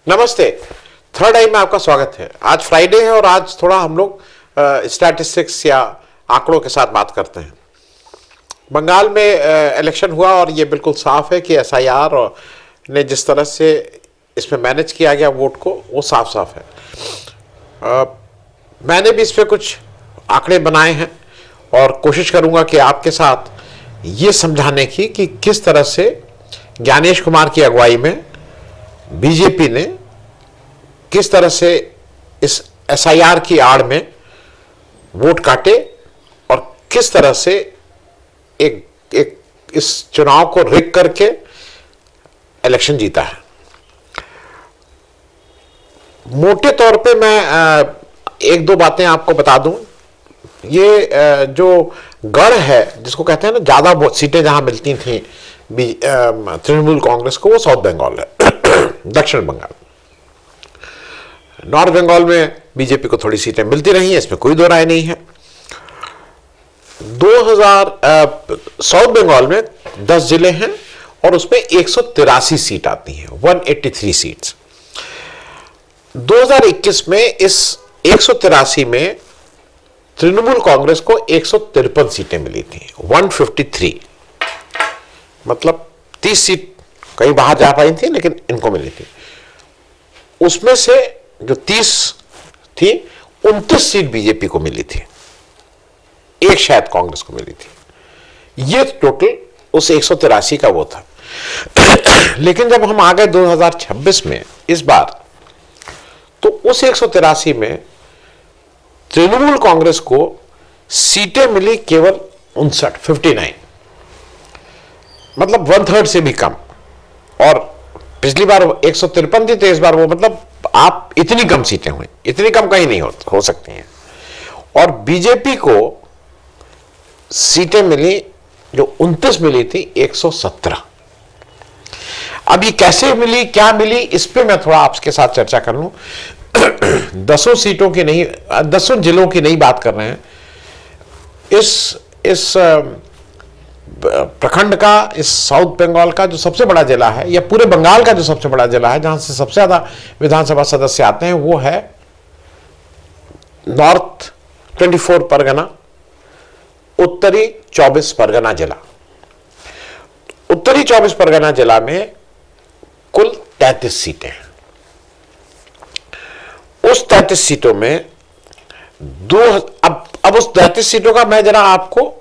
नमस्ते। थर्ड आई में आपका स्वागत है। आज फ्राइडे है और आज थोड़ा हम लोग स्टैटिस्टिक्स या आंकड़ों के साथ बात करते हैं। बंगाल में इलेक्शन हुआ और ये बिल्कुल साफ है कि एसआईआर ने जिस तरह से इसमें मैनेज किया गया वोट को, वो साफ साफ है। मैंने भी इस पर कुछ आंकड़े बनाए हैं और कोशिश करूंगा कि आपके साथ ये समझाने की कि किस तरह से ज्ञानेश कुमार की अगुवाई में बीजेपी ने किस तरह से इस एसआईआर की आड़ में वोट काटे और किस तरह से एक इस चुनाव को रिग करके इलेक्शन जीता है। मोटे तौर पे मैं एक दो बातें आपको बता दूं। ये जो गढ़ है जिसको कहते हैं ना, ज्यादा सीटें जहां मिलती थी तृणमूल कांग्रेस को, वो साउथ बंगाल है, दक्षिण बंगाल। नॉर्थ बंगाल में बीजेपी को थोड़ी सीटें मिलती रही हैं, इसमें कोई दो राय नहीं है। साउथ बंगाल में 10 जिले हैं और उसमें 183 सीट आती हैं, 183 सीट्स। 2021 में इस 183 में तृणमूल कांग्रेस को 153 सीटें मिली थी, 153। मतलब 30 सीट कहीं बाहर जा पाई थी लेकिन इनको मिली थी। उसमें से जो 30 थी, 29 सीट बीजेपी को मिली थी, एक शायद कांग्रेस को मिली थी। ये टोटल उस 183 का वो था। लेकिन जब हम आ गए 2026 में इस बार, तो उस 183 में तृणमूल कांग्रेस को सीटें मिली केवल 59, मतलब 1/3 से भी कम। और पिछली बार 153 थी, तो इस बार वो, मतलब आप इतनी कम सीटें हुई, इतनी कम कहीं नहीं हो सकती हैं। और बीजेपी को सीटें मिली जो 29 मिली थी, 117। अब ये कैसे मिली, क्या मिली, इस पे मैं थोड़ा आपके साथ चर्चा कर लूं। 10 सीटों की नहीं, 10 जिलों की नहीं बात कर रहे हैं। इस प्रखंड का, इस साउथ बंगाल का जो सबसे बड़ा जिला है, या पूरे बंगाल का जो सबसे बड़ा जिला है, जहां से सबसे ज्यादा विधानसभा सदस्य आते हैं, वो है नॉर्थ 24 परगना, उत्तरी 24 परगना जिला। उत्तरी 24 परगना जिला में कुल 33 सीटें हैं। उस 33 सीटों में अब उस 33 सीटों का मैं जरा आपको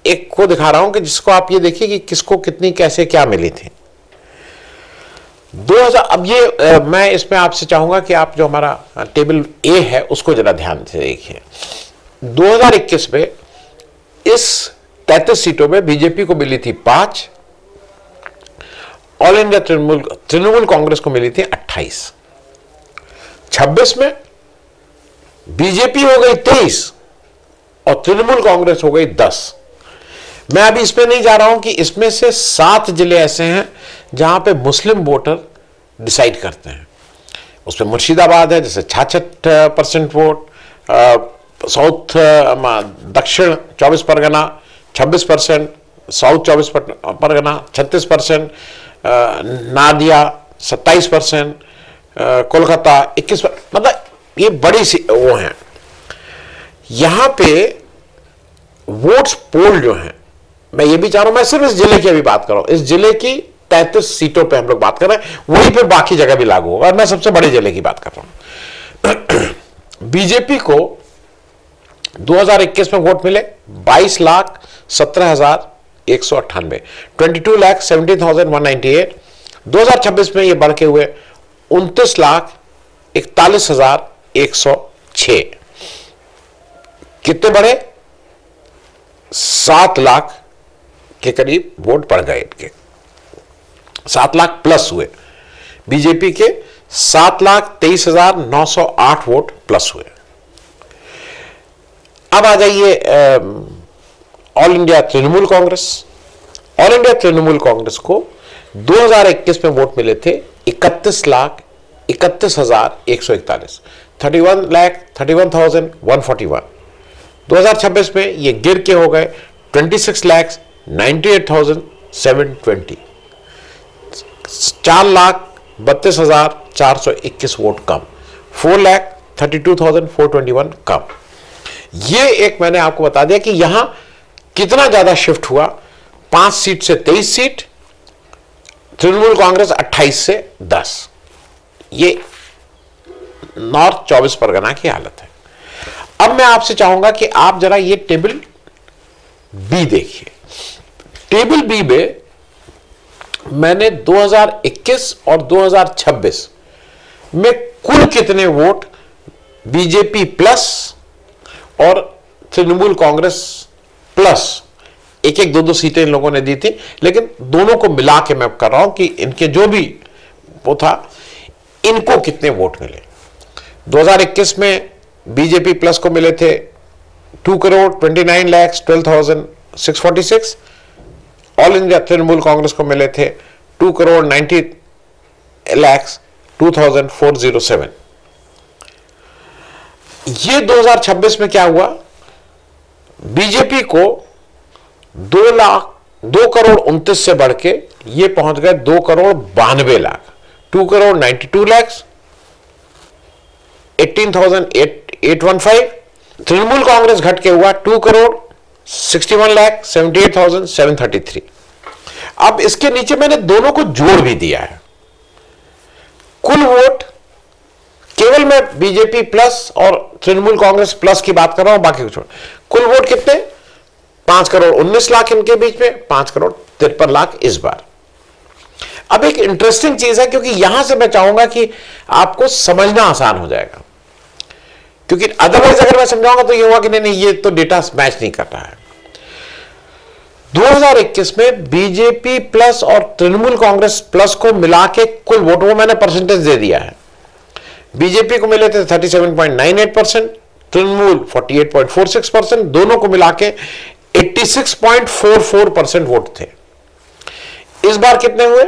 एक को दिखा रहा हूं कि जिसको आप ये देखिए कि किसको कितनी कैसे क्या मिली थी। 2000, अब ये मैं इसमें आपसे चाहूंगा कि आप जो हमारा टेबल ए है उसको जरा ध्यान से देखिए। 2021 में इस 33 सीटों में बीजेपी को मिली थी 5, ऑल इंडिया तृणमूल कांग्रेस को मिली थी 28। 26 में बीजेपी हो गई 23 और तृणमूल कांग्रेस हो गई 10। मैं अभी इसमें नहीं जा रहा हूं कि इसमें से 7 जिले ऐसे हैं जहां पे मुस्लिम वोटर डिसाइड करते हैं। उसमें मुर्शिदाबाद है, जैसे 66% वोट, साउथ दक्षिण 24 परगना 26%, साउथ 24 परगना 36%, नादिया 27%, कोलकाता 21%, मतलब ये बड़ी सी वो हैं। यहां पे वोट्स पोल जो हैं, मैं ये भी चाह रहा हूं, मैं सिर्फ इस जिले की अभी बात कर रहा हूं, इस जिले की 33 सीटों पे हम लोग बात कर रहे हैं, वही पे बाकी जगह भी लागू होगा। और मैं सबसे बड़े जिले की बात कर रहा हूं। बीजेपी को 2021 में वोट मिले 22,17,198, 22,17,198। 2026 में ये बढ़ के हुए 29,41,106। कितने बढ़े? 7 लाख के करीब वोट बढ़ गए इनके, 7 लाख प्लस हुए। बीजेपी के 7,23,908 वोट प्लस हुए। अब आ जाइए all India Trinamool Congress. All India Trinamool Congress को 2021 में वोट मिले थे 31,31,141, 31,31,141। 2026 में ये गिर के हो गए 26,98,720, 4 लाख 32,421 वोट कम, 4,32,421 कम। ये एक मैंने आपको बता दिया कि यहां कितना ज्यादा शिफ्ट हुआ, 5 सीट से 23 सीट, तृणमूल कांग्रेस 28 से 10। ये नॉर्थ 24 परगना की हालत है। अब मैं आपसे चाहूंगा कि आप जरा ये टेबल बी देखिए। टेबल बी में मैंने 2021 और 2026 में कुल कितने वोट बीजेपी प्लस और तृणमूल कांग्रेस प्लस, एक एक दो दो सीटें इन लोगों ने दी थी, लेकिन दोनों को मिला के मैं कर रहा हूं कि इनके जो भी वो था, इनको कितने वोट मिले। 2021 में बीजेपी प्लस को मिले थे 2,29,12,646, ऑल इंडिया तृणमूल कांग्रेस को मिले थे 2,90,02,407। ये 2026 में क्या हुआ, बीजेपी को 2,29,00,000 से बढ़ के ये पहुंच गए 2,92,00,000, 2,92,00,000, 18,815। तृणमूल कांग्रेस घट के हुआ 2,61,78,733। अब इसके नीचे मैंने दोनों को जोड़ भी दिया है। कुल वोट केवल मैं बीजेपी प्लस और तृणमूल कांग्रेस प्लस की बात कर रहा हूं, बाकी को छोड़। कुल वोट कितने, 5,19,00,000 इनके बीच में, 5,53,00,000 इस बार। अब एक इंटरेस्टिंग चीज है, क्योंकि यहां से मैं चाहूंगा कि आपको समझना आसान हो जाएगा, क्योंकि अदरवाइज अगर मैं समझाऊंगा तो ये हुआ कि नहीं ये तो डेटा मैच नहीं कर रहा है। 2021 में बीजेपी प्लस और तृणमूल कांग्रेस प्लस को मिला के कुल वोट, वो मैंने परसेंटेज दे दिया है। बीजेपी को मिले थे 37.98%, तृणमूल 48.46%, दोनों को मिला के 86.44% वोट थे। इस बार कितने हुए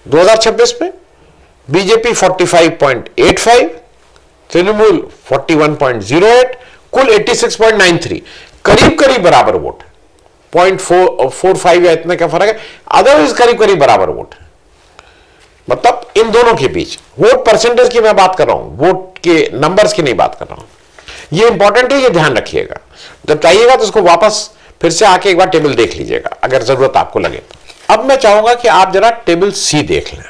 2026 में, बीजेपी 45.85, तृणमूल 41.08, कुल 86.93, करीब करीब बराबर वोट, 0.45 या इतना क्या फर्क है, अदरवाइज करीब करीब बराबर वोट है। मतलब इन दोनों के बीच वोट परसेंटेज की मैं बात कर रहा हूं, वोट के नंबर्स की नहीं बात कर रहा हूं। ये इंपॉर्टेंट है, ये ध्यान रखिएगा। जब चाहिएगा तो इसको वापस फिर से आके एक बार टेबल देख लीजिएगा अगर जरूरत आपको लगे। अब मैं चाहूंगा कि आप जरा टेबल सी देख लें।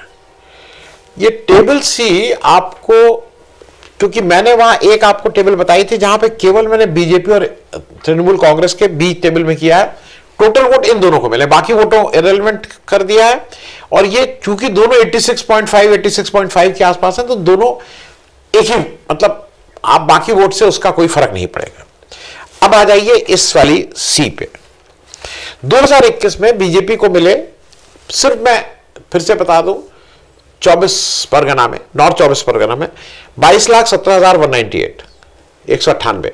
ये टेबल सी आपको, क्योंकि मैंने वहां एक आपको टेबल बताई थी जहां पे केवल मैंने बीजेपी और तृणमूल कांग्रेस के बीच टेबल में किया है, टोटल वोट इन दोनों को मिले, बाकी वोटों इरेलेवेंट कर दिया है। और ये चूंकि दोनों 86.5 के आसपास हैं, तो दोनों एक ही, मतलब आप बाकी वोट से उसका कोई फर्क नहीं पड़ेगा। अब आ जाइए इस वाली सी पे। 2021 में बीजेपी को मिले, सिर्फ मैं फिर से बता दूं, 24 परगना में, नॉर्थ 24 परगना में 22,17,198, 198,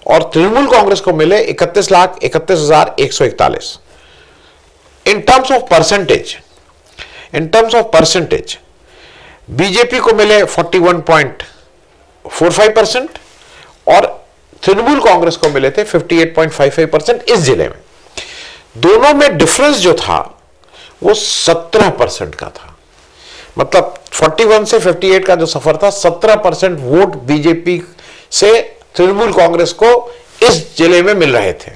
और तृणमूल कांग्रेस को मिले 31,31,141। In terms of percentage BJP को मिले 41.45% और तृणमूल कांग्रेस को मिले थे 58.55% इस जिले में। दोनों में डिफरेंस जो था वो 17% का था। मतलब 41 से 58 का जो सफर था, 17% वोट बीजेपी से तृणमूल कांग्रेस को इस जिले में मिल रहे थे।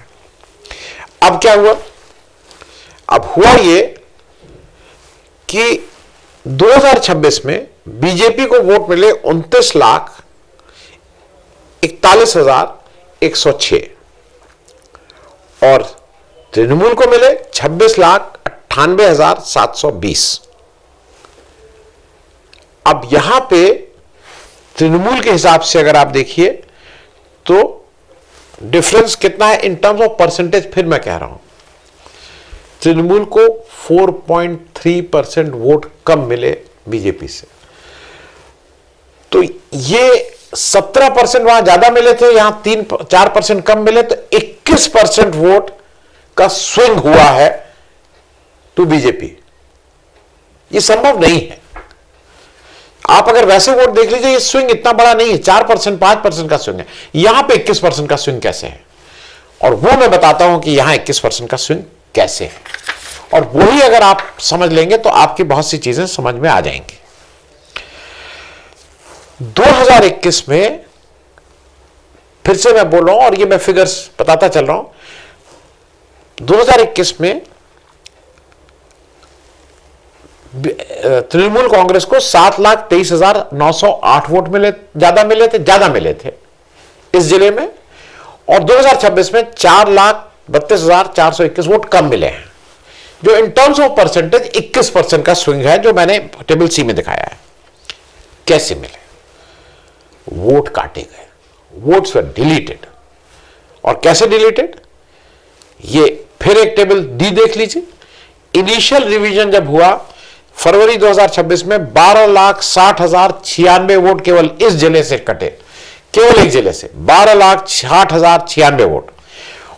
अब क्या हुआ, अब हुआ ये कि 2026 में बीजेपी को वोट मिले 29,41,106 और तृणमूल को मिले 26,98,720। अब यहां पे तृणमूल के हिसाब से अगर आप देखिए तो डिफरेंस कितना है इन टर्म्स ऑफ परसेंटेज, फिर मैं कह रहा हूं तृणमूल को 4.3% वोट कम मिले बीजेपी से। तो ये 17% वहां ज्यादा मिले थे, यहां 3-4% कम मिले, तो 21% वोट का स्विंग हुआ है टू बीजेपी। ये संभव नहीं है। आप अगर वैसे वोट देख लीजिए, ये स्विंग इतना बड़ा नहीं है, 4% 5% का स्विंग है। यहां पे 21% का स्विंग कैसे है, और वो मैं बताता हूं कि यहां 21% का स्विंग कैसे है। और वही अगर आप समझ लेंगे तो आपकी बहुत सी चीजें समझ में आ जाएंगी। 2021 में फिर से मैं बोल रहा हूं और ये मैं फिगर्स बताता चल रहा हूं। 2021 में तृणमूल कांग्रेस को 7,23,908 वोट ज्यादा मिले थे इस जिले में, और 2026 में 4,32,421 वोट कम मिले हैं, जो इन टर्म्स ऑफ परसेंटेज 21% का स्विंग है, जो मैंने टेबल सी में दिखाया है। कैसे मिले? वोट काटे गए, वोट्स वर डिलीटेड। और कैसे डिलीटेड, ये फिर एक टेबल डी देख लीजिए। इनिशियल रिवीजन जब हुआ फरवरी 2026 में 12,60,096 वोट केवल इस जिले से कटे, केवल एक जिले से 12,60,096 वोट।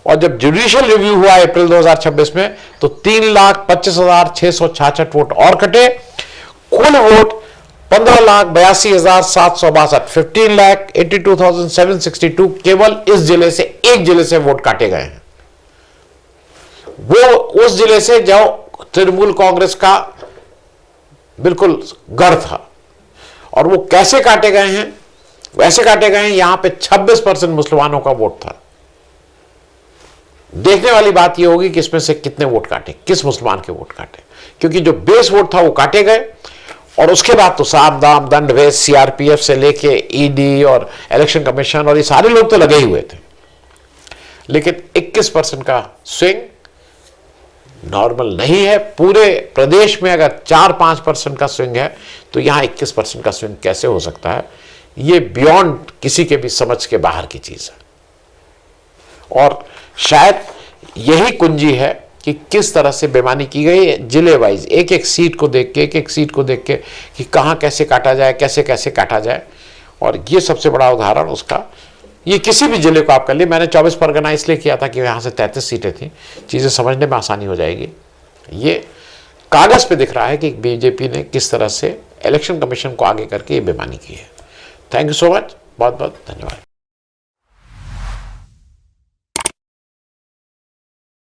और जब जुडिशियल रिव्यू हुआ अप्रैल 2026 में तो 3,25,666 वोट और कटे। कुल वोट 15,82,762, 15,82,762 केवल इस जिले से, एक जिले से वोट काटे गए हैं। वो उस जिले से जो तृणमूल कांग्रेस का बिल्कुल गढ़ था। और वो कैसे काटे गए हैं? वैसे काटे गए हैं, यहां पे 26% मुसलमानों का वोट था। देखने वाली बात यह होगी कि इसमें से कितने वोट काटे, किस मुसलमान के वोट काटे, क्योंकि जो बेस वोट था वो काटे गए। और उसके बाद तो साम दाम दंड भेद, सीआरपीएफ से लेके ईडी और इलेक्शन कमीशन और ये सारे लोग तो लगे ही हुए थे, लेकिन 21% का स्विंग नॉर्मल नहीं है। पूरे प्रदेश में अगर 4-5% का स्विंग है तो यहां 21% का स्विंग कैसे हो सकता है? ये बियॉन्ड किसी के भी समझ के बाहर की चीज है। और शायद यही कुंजी है कि किस तरह से बेईमानी की गई है, जिले वाइज एक एक सीट को देख के, कि कहां कैसे काटा जाए, कैसे कैसे काटा जाए। और ये सबसे बड़ा उदाहरण उसका, ये किसी भी जिले को आप कर लिए। मैंने 24 परगना इसलिए किया था कि यहां से 33 सीटें थी, चीजें समझने में आसानी हो जाएगी। ये कागज पे दिख रहा है कि बीजेपी ने किस तरह से इलेक्शन कमीशन को आगे करके ये बेईमानी की है। थैंक यू सो मच, बहुत बहुत धन्यवाद।